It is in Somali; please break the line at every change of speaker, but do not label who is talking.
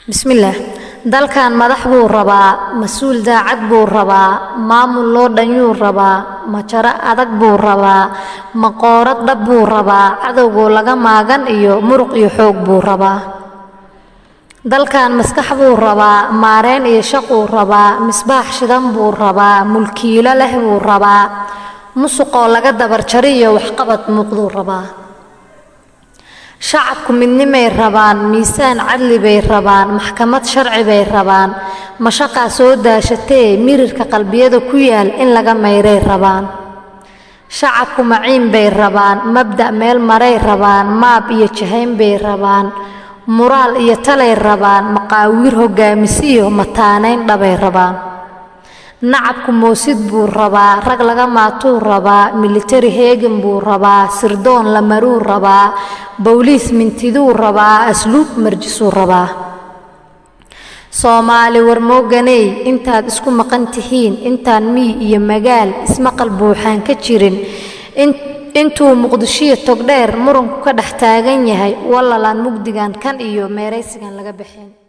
bismillaah dalkan madax buu rabaa mas'uul daacad buu rabaa maamul loo dhanyuu rabaa majara adag buu rabaa maqoorad dhab buu rabaa cadowgo laga maagan iyo muruq iyo xoog buu rabaa dalkan maskax buu rabaa maareen iyo shaqo rabaa misbaax shidan buu rabaa mulkiilo leh buu rabaa musuqo laga dabar jariyo wax qabad muuqduu rabaa shacabku midnimay rabaan miisaan cadli bay rabaan maxkamad sharci bay rabaan mashaqa soo daashatay mirirka qalbiyada ku yaal in laga mayray rabaan shacabku maciin bay rabaan mabda meel maray rabaan maab iyo jahayn bay rabaan muraal iyo talay rabaan maqaawir hogaamisiyo mataaneyn dhabay rabaan nacabku moosid buu rabaa rag laga maatuu rabaa military heegan buu rabaa sirdoon la maruu rabaa booliis mintiduu rabaa asluub marjisuu rabaa Soomaali war mooganay intaad isku maqan tihiin intaan mii iyo magaal ismaqal buuxaan ka jirin intuu Muqdisho tog dheer muranku ka dhax taagan yahay walalaan mugdigan kan iyo meeraysigan laga bixin